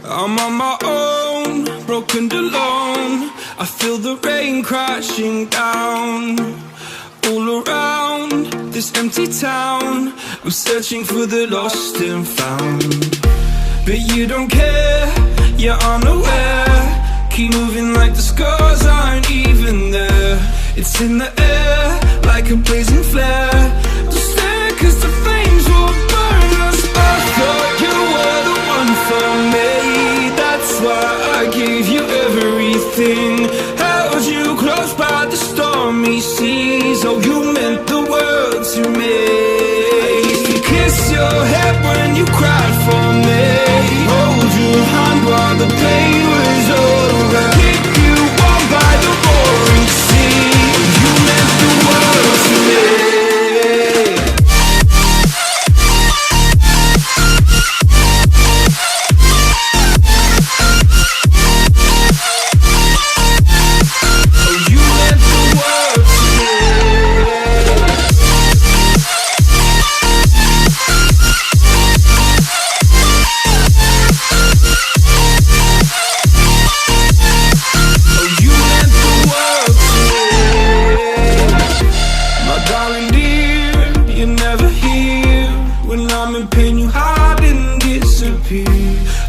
I'm on my own, broken and alone. I feel the rain crashing down all around this empty town. I'm searching for the lost and found, but you don't care, you're unaware. Keep moving like the scars aren't even there. It's in the air like a blazing flare. Don't stare cause the flames will burn us. I thought you were the one for me. That's why I gave you everything. Held you close by the stormy seas. Oh, you meant the world to me. I used to kiss your head when you cried for me. Hold your hand while the pain was over. Keep you warm by the roaring sea. You meant the world to me.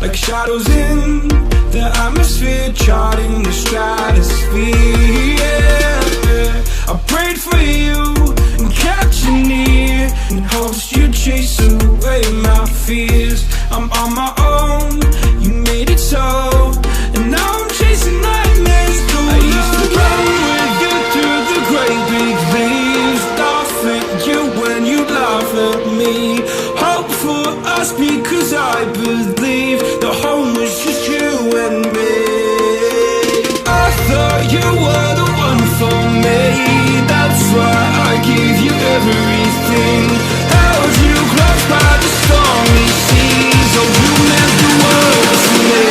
Like shadows in the atmosphere, charting the stratosphere. Yeah. I prayed for you and kept you near in hopes you'd chase away my fears. I'm on my own, you made it so, and now I'm chasing nightmares through. I used to run with you through the great big leaves, laugh at you when you laugh at me. Hope for us because I believe the home was just you and me. I thought you were the one for me. That's why I gave you everything. Held you close by the stormy seas. Oh, you meant the world to me.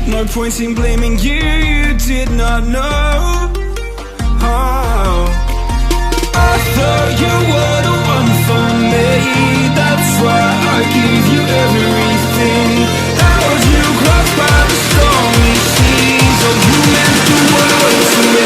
No point in blaming you, you did not know. Oh. I thought you were the one for me. That's why I gave you everything. Held you close by the stormy seas. Oh, you meant the world to me.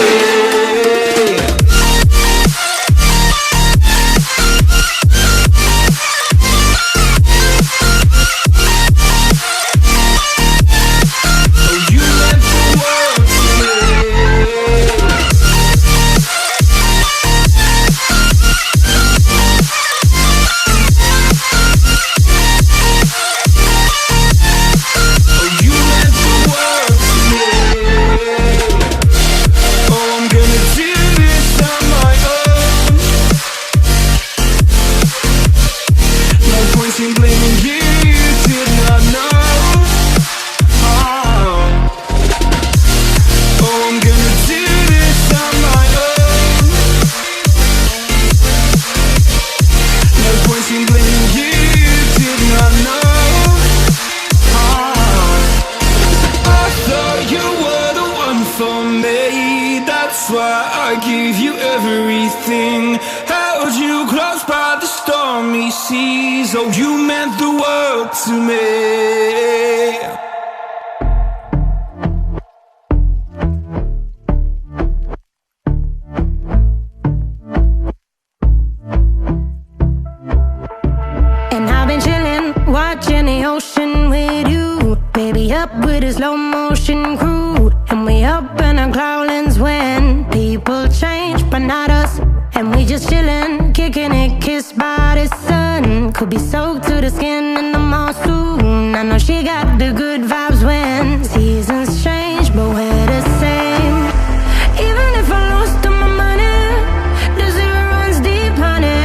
That's why I gave you everything. Held you close by the stormy seas. Oh, you meant the world to me. And I've been chillin', watching the ocean with you. Baby up with a slow motion crew. And we up in our cloudlands when people change, but not us. And we just chillin', kicking it, kissed by the sun. Could be soaked to the skin in the mall soon. I know she got the good vibes when seasons change, but we're the same. Even if I lost all my money, the zero runs deep, honey.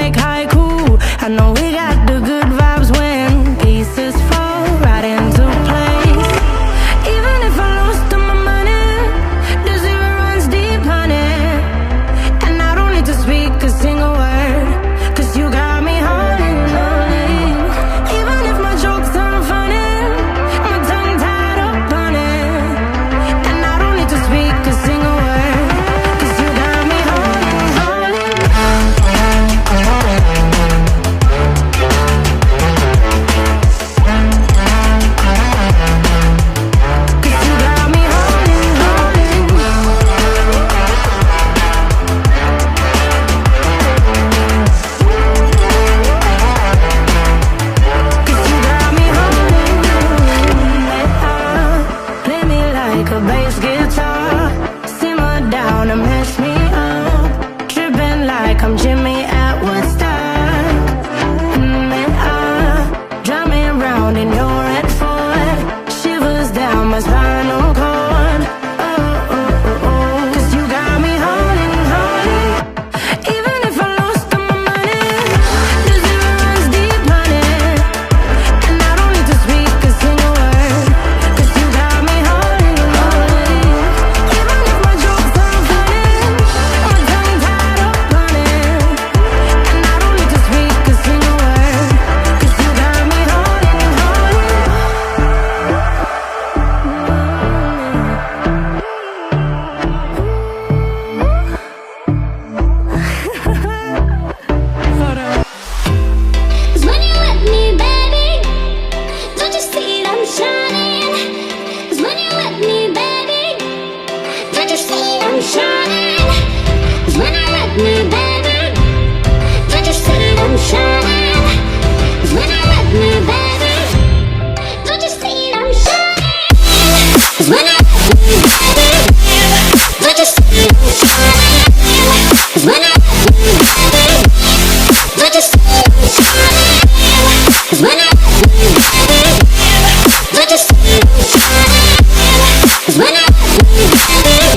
like haiku. I know we got the good vibes when pieces fall right into place. Even if I lost all my money, the zero runs deep, honey. And I don't need to speak a single word, 'cause you got me holding, holding. Even if my jokes aren't funny, my tongue tied up on it. And I don't need to speak a single word, 'cause you got me holding, holding. 'Cause you got me holding, holding. 'Cause you got me holding. Play me like a bass guitar, simmer down and mess me up, tripping like I'm Jimmy at Woodstock. Drive me around in your red Ford, shivers down my spinal cord. Oh, oh, oh, oh. 'Cause you got me holding, holding. Even if I lost all my money, the zero runs deep, honey. And I don't need to speak a single word, 'cause you got me holding, holding. Even if my jokes aren't funny, my tongue tied up on it. And I don't need to speak a single word, 'cause you got me holding, holding. Cause when you're with me, baby, don't you see that I'm shining? Cause when you're with me, baby, don't you see that I'm shining? Cause when you're with me, baby, don't you see that I'm shining? Cause when you're with me, baby, don't you see that I'm shining? Cause when you're with me, baby, don't you see that I'm shining? Cause when you're with me, baby, don't you see that I'm shining? Cause when you're with me, baby, don't you see that I'm shining? Cause when you're with me, baby,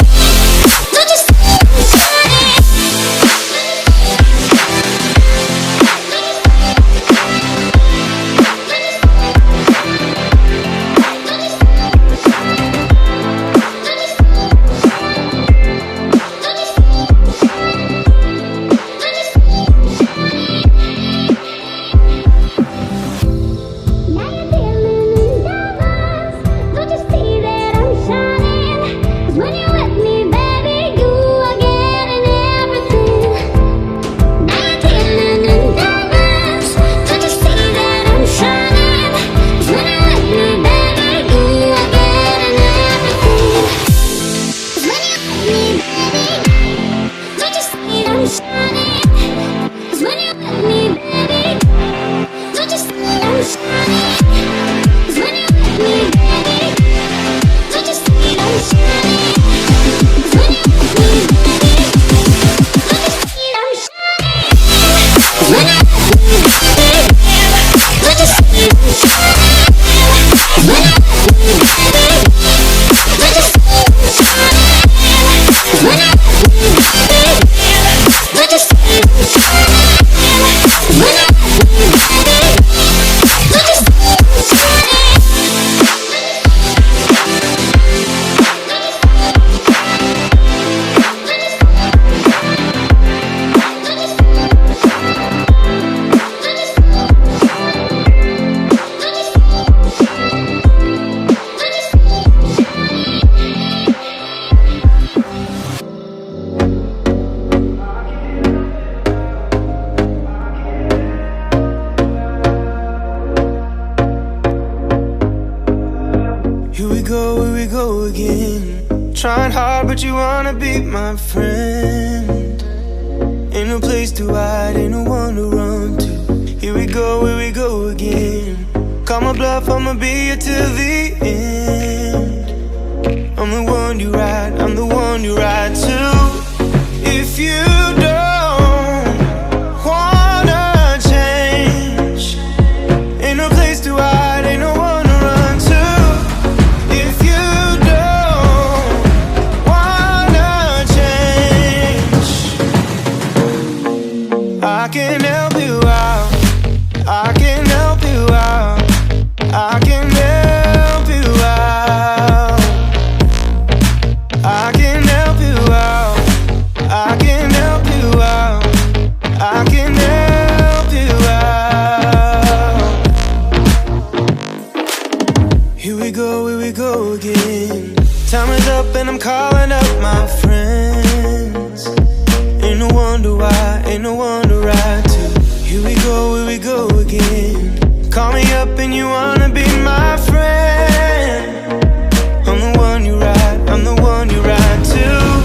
don't you see that I'm shining? Now you're dealing in diamonds. Don't you see that I'm shining? 'Cause when you're with me, baby, you are getting everything. Now you're dealing in diamonds. Don't you see that I'm shining? 'Cause when you're with me, baby, you are getting everything. 'Cause when you're with me, baby, don't you see that I'm shining? 'Cause when you're with me, baby, don't you see that I'm shining? 'Cause when you're with me, baby, don't you see that I'm shining? 'Cause when you're with me, baby, don't you see that I'm shining? 'Cause when you're with me, baby, don't you see that I'm shining? 'Cause when you're with me, baby, don't you see that I'm shining? 'Cause when you're with me, baby, don't you see that I'm shining? 'Cause when you're with me, baby, don't you see that I'm shining? Here we go again. Trying hard, but you wanna be my friend. Ain't no place to hide, ain't no one to run to. Here we go again. Call my bluff, I'ma be here till the end. I'm the one you ride, I'm the one you ride to. If you don't wanna change, ain't no place to hide, ain't no one to run to. If you don't wanna change, I can help you out. I can help you out. I can help you out. I can help you out. I can help you out. I can help you out. Here we go again. Time is up and I'm calling up my friends. Ain't no wonder why, ain't no wonder I too. Here we go again. Call me up and you wanna be my friend. I'm the one you ride, I'm the one you ride to.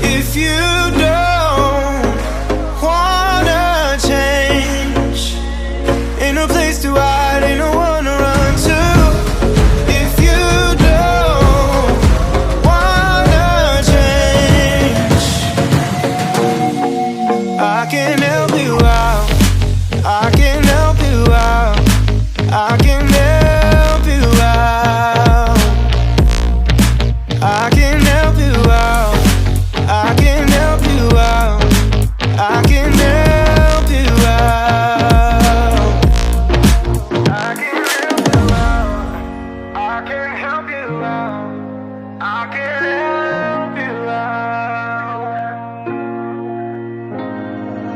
If you don't wanna change, ain't no place to hide, ain't no one to run to. If you don't wanna change, I can help you out. I can help you out. I can help you out. I can help you out. I can help you out. I can help you out. I can help you out. I can help you out. I can help you out.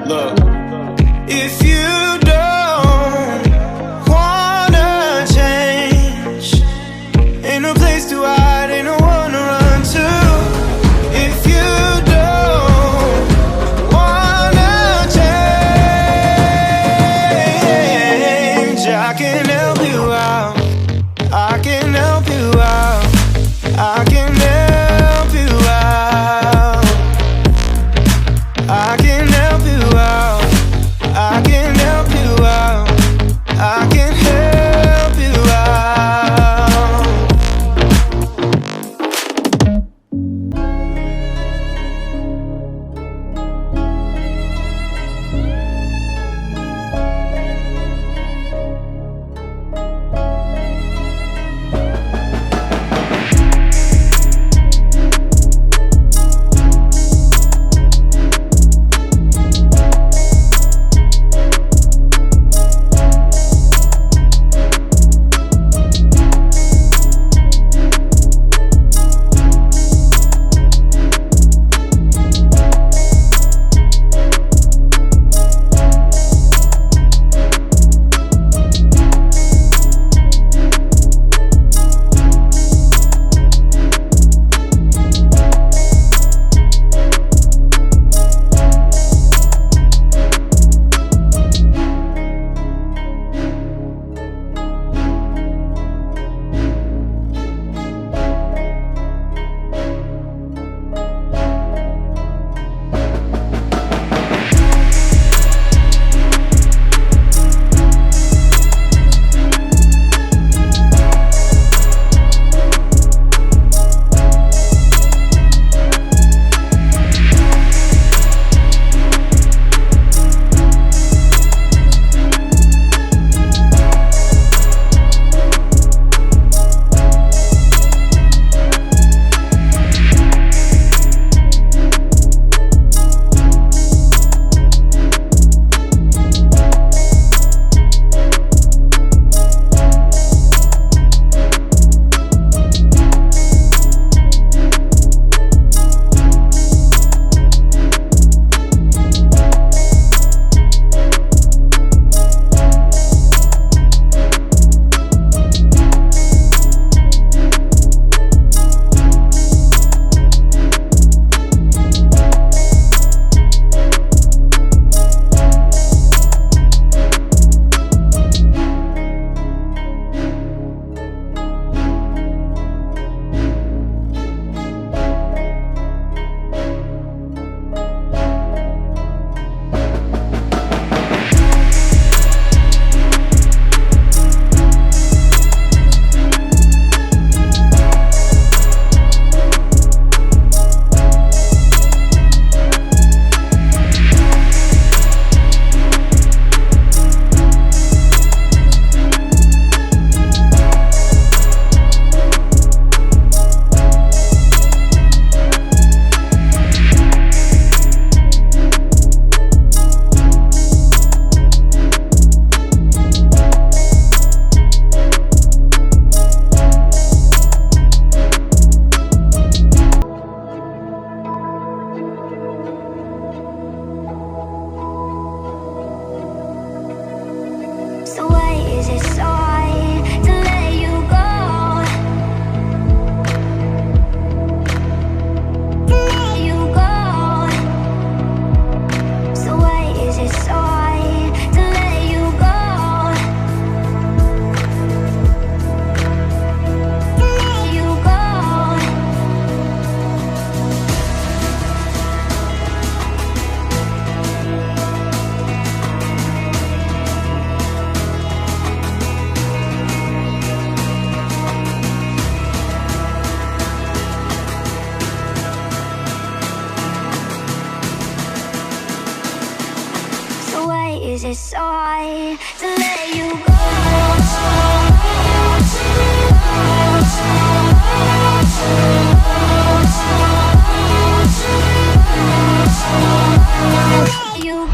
Look, if you don't wanna change, ain't no place to hide, ain't no one to run to. If you don't wanna change, I can help you out. I can help you out. I can help you out. I can help you out. I can help is it so hard to let you go? You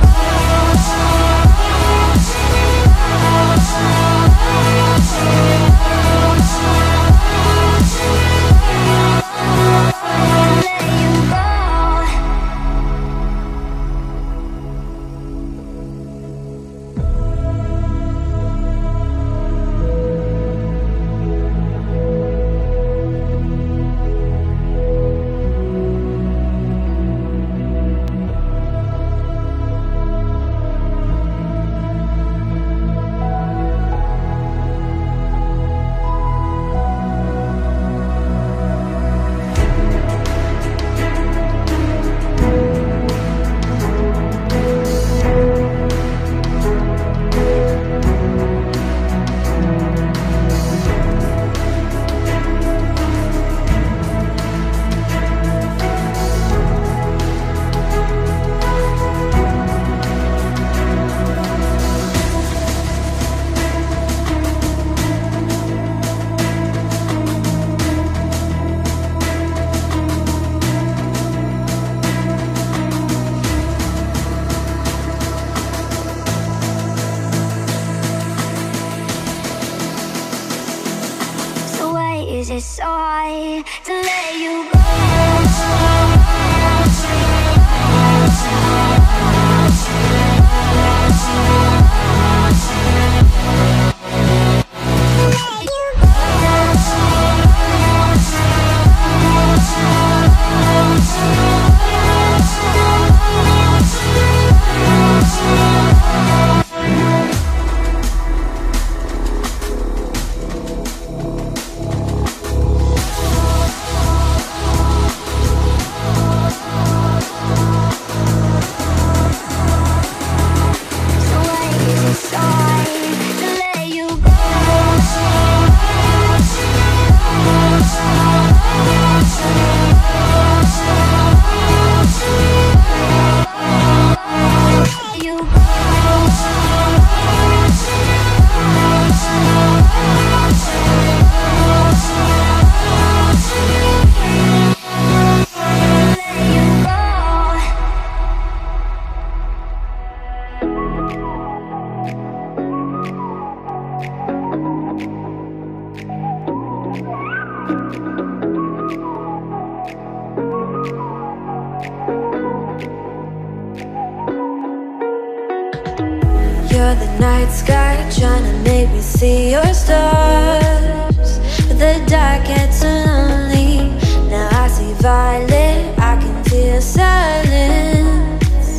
is it so hard to let you go? You're the night sky, trying to make me see your stars. But the dark gets so lonely. Now I see violet, I can feel silence.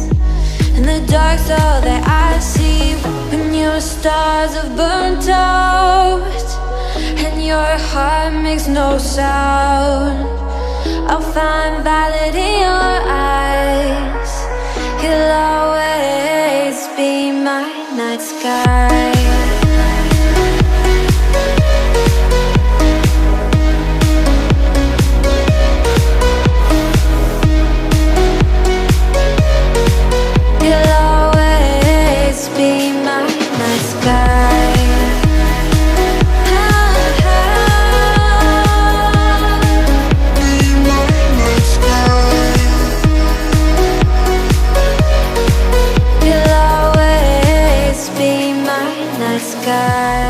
And the dark's all that I see. When your stars have burnt out and your heart makes no sound, I'll find violet in your eyes. You'll always be my night sky. You'll always be my night sky.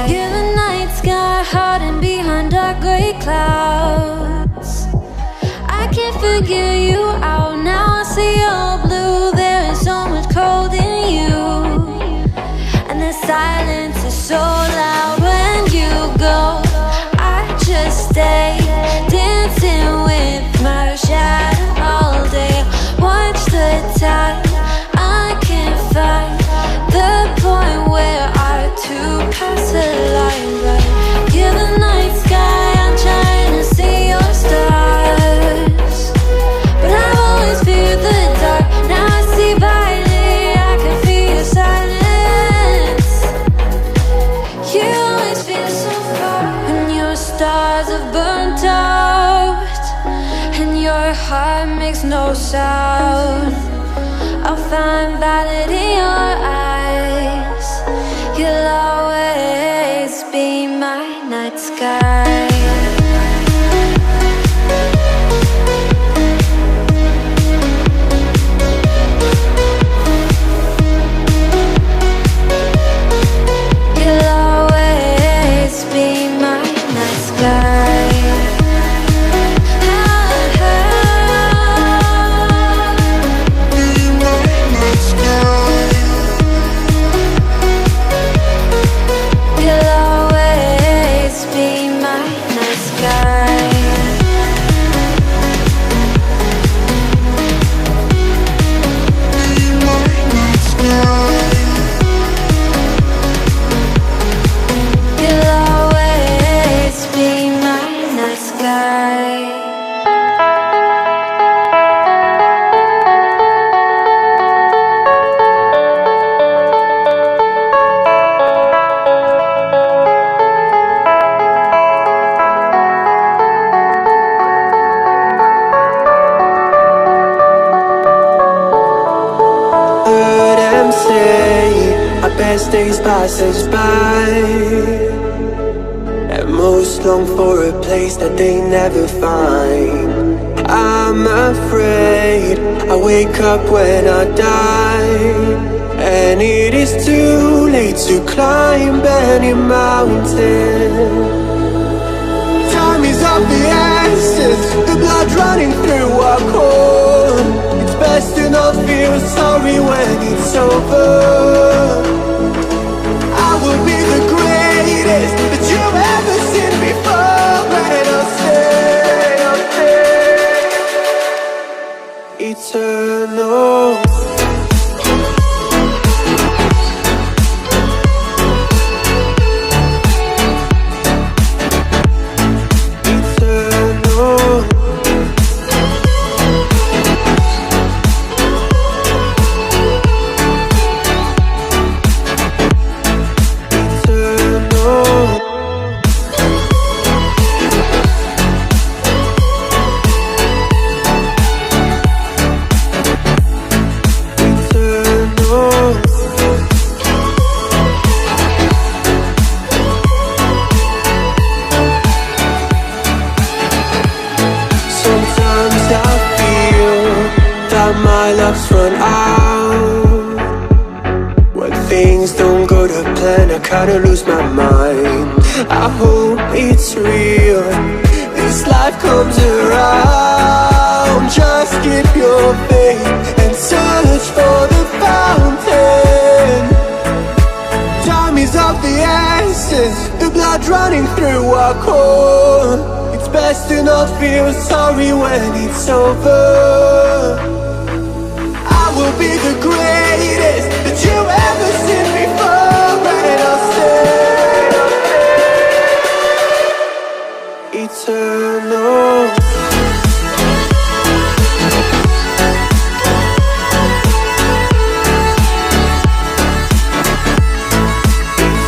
You're the night sky, hiding behind dark gray clouds. I can't figure you out now. I see your blue. There is so much cold in you, and the silence is so loud when you go. I just stay dancing with my shadow all day. Watch the tide. I can't find the point where to pass the line, right? You're the night sky, I'm trying to see your stars, but I've always feared the dark. Now I see violet, I can feel your silence. You always feel so far when your stars have burnt out and your heart makes no sound. I'll find violet in your eyes. Some say our best days pass us by, and most long for a place that they never find. I'm afraid I wake up when I die, and it is too late to climb any mountain. Time is of the essence, the blood running through our core. It's best to not feel sorry when it's over. I will be the greatest that you've ever seen before, and I'll stay eternal. My luck's run out. When things don't go to plan, I kinda lose my mind. I hope it's real, this life comes around. Just keep your faith and search for the fountain. Time is of the essence, the blood running through our core. It's best to not feel sorry when it's over. I will be the greatest that you've ever seen before, and I'll stay eternal.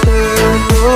Eternal.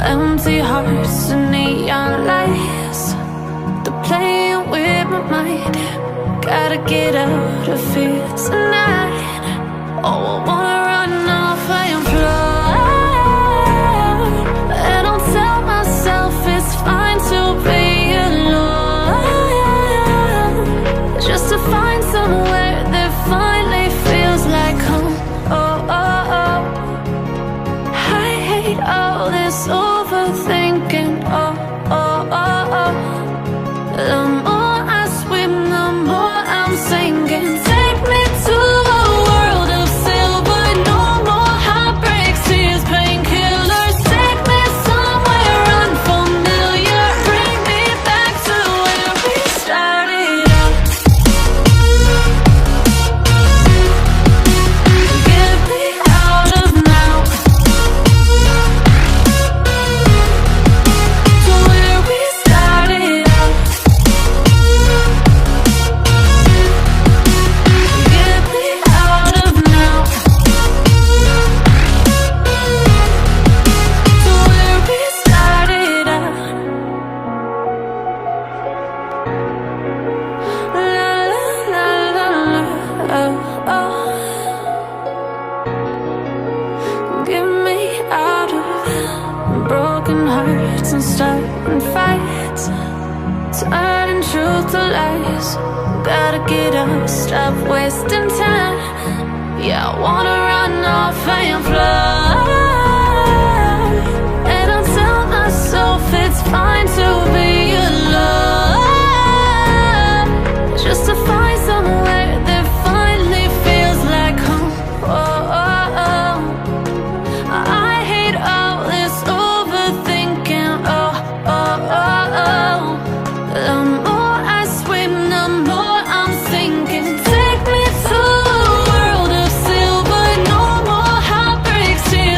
empty hearts and neon lights. They're playing with my mind. Gotta get out of here tonight. Oh, I wanna run off and fly. And I'll tell myself it's fine to be alone, just to find somewhere that finally feels like home. Oh, oh, oh. I hate all this overthinking. Oh, oh, oh, oh. The more I swim, the more I'm sinking. Take me to a world of silver. No more heartbreaks, tears, painkillers. Take me somewhere unfamiliar. Bring me back to where we started out. Get me out of now, to where we started out. Get me out of now, to where we started out. La la la la, oh oh. Get me out of broken hearts and starting fights, turning truth to lies. Gotta get up, stop wasting time. Yeah, I wanna run off and fly. And I'll tell myself it's fine to be alone, just to find somewhere that finally feels like home. Oh, oh, oh. I hate all this overthinking. Oh, oh, oh, oh. The more I swim, the more I'm sinking. Take me to a world of silver. No more heartbreaks, tears,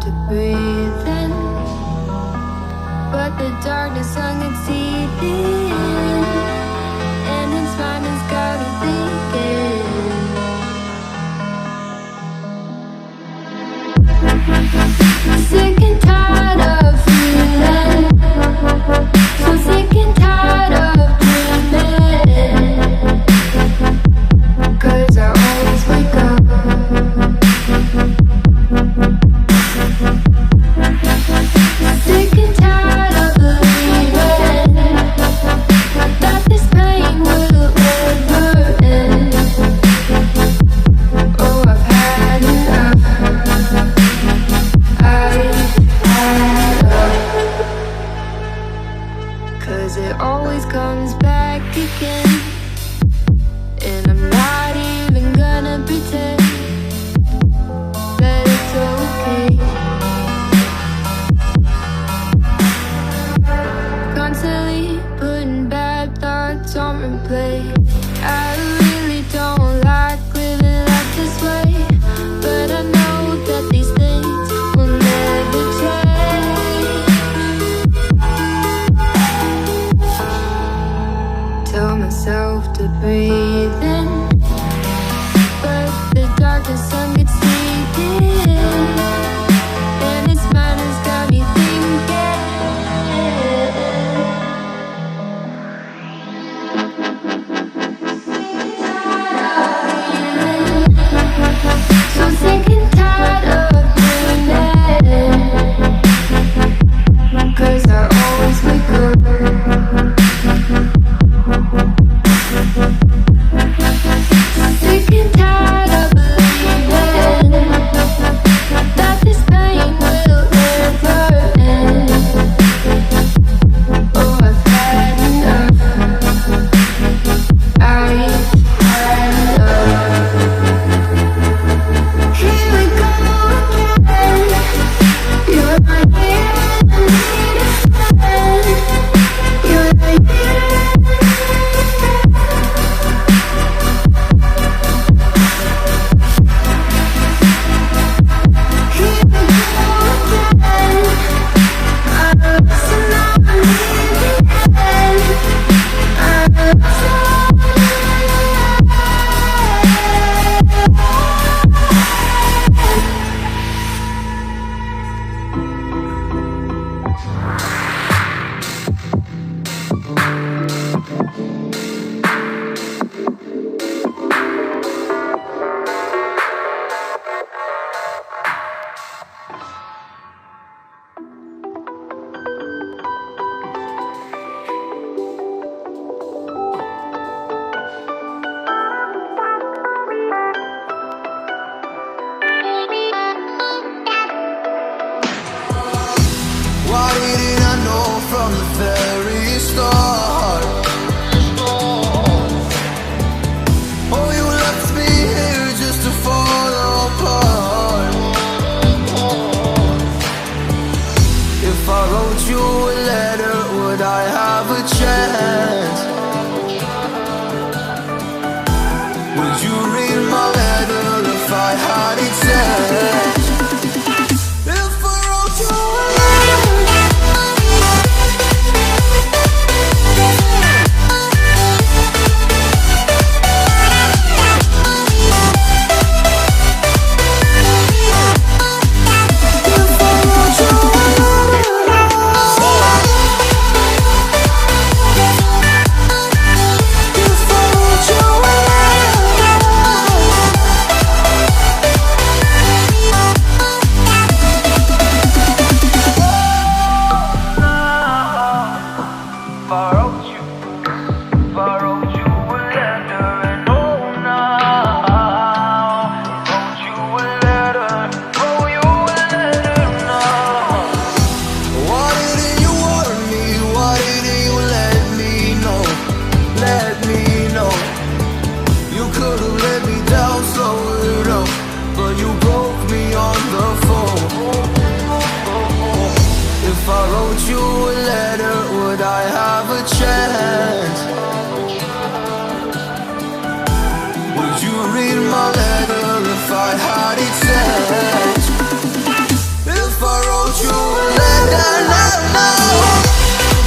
to breathe in, but the darkness hung its teeth in, and its mind has got me thinking. Sick and tired of feeling, so sick and tired of dreaming, 'cause I always wake up sick and tired of believing that this pain will ever end. Oh, I've had enough. I've had enough. 'Cause it always comes back again, and I'm not even gonna pretend that it's okay. Constantly putting bad thoughts on replay. I really don't like living life this way, but I know that these things will never change. Tell myself to breathe in, but the darkness sun gets deep in, and its mind has got me thinking. So sick and tired of dreaming, 'cause I always wake up sick and tired of believing that this pain will never end. Oh, I've had enough. I've had enough. Here we go again. You're my enemy, you're the Why didn't I know from the very start? Oh, you left me here just to fall apart. If I wrote you a letter, would I have a chance? Would you read my letter if I had it sent? If I wrote you a read my letter if I had it sent? If you let her know,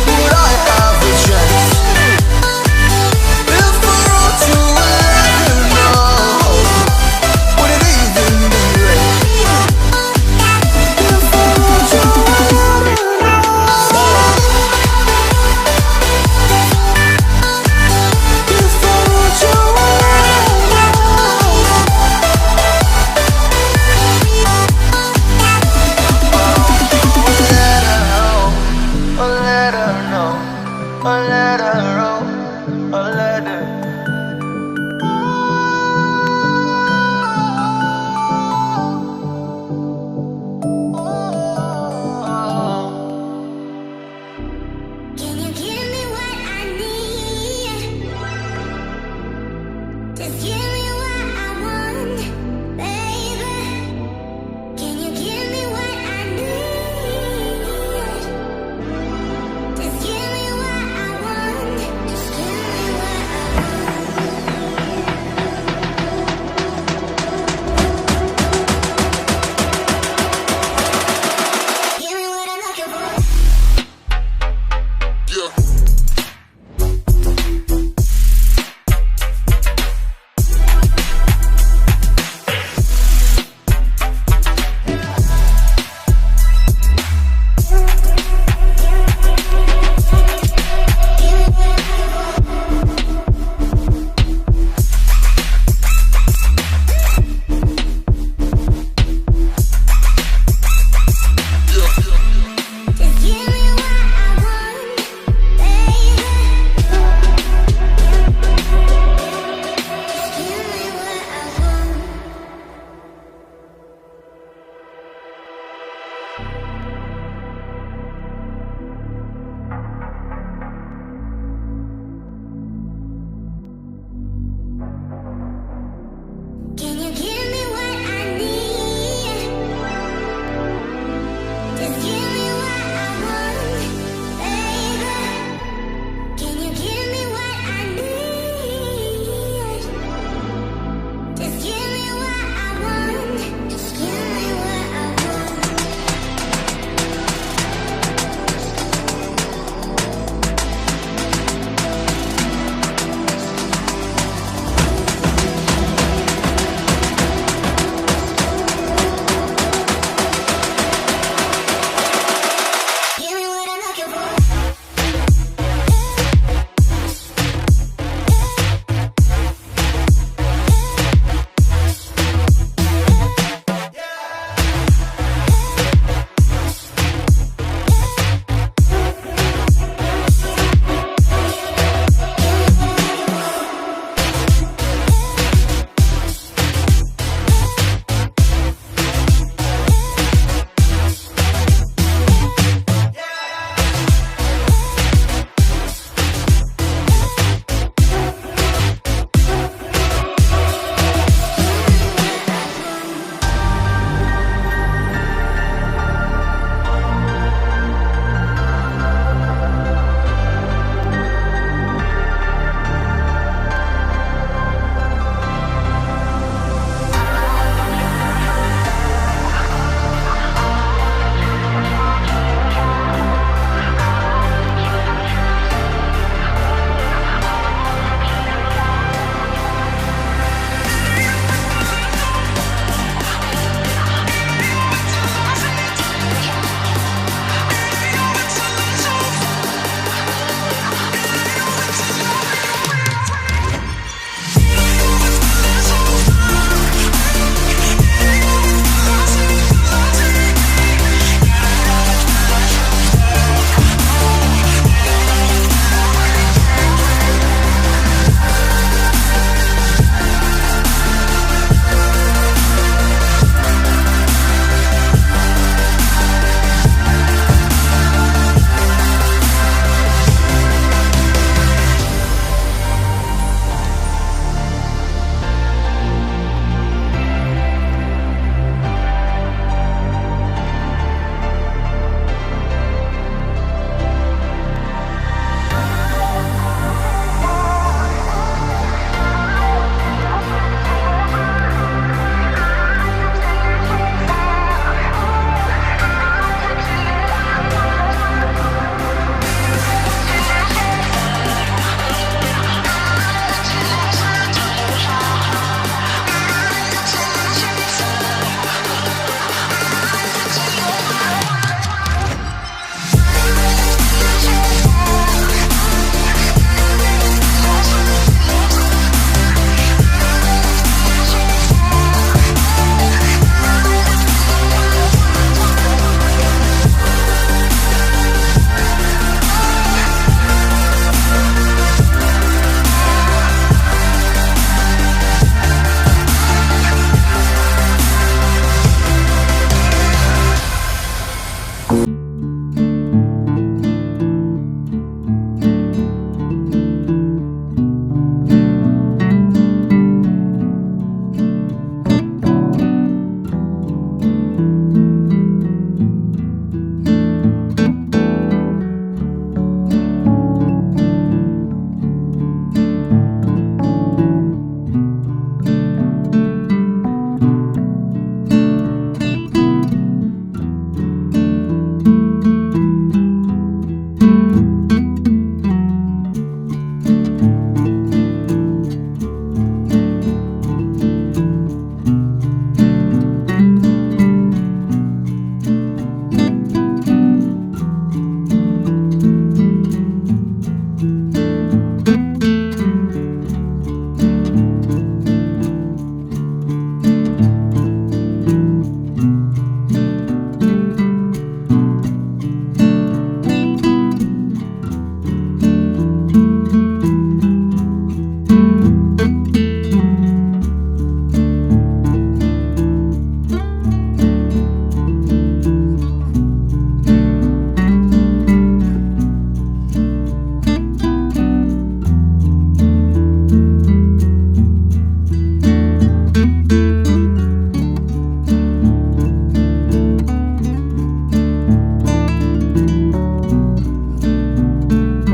would I have a chance? If I wrote you a letter now, would it even be read? If I wrote you a letter now, if I wrote you a letter now, a letter, no, a letter, oh, a letter.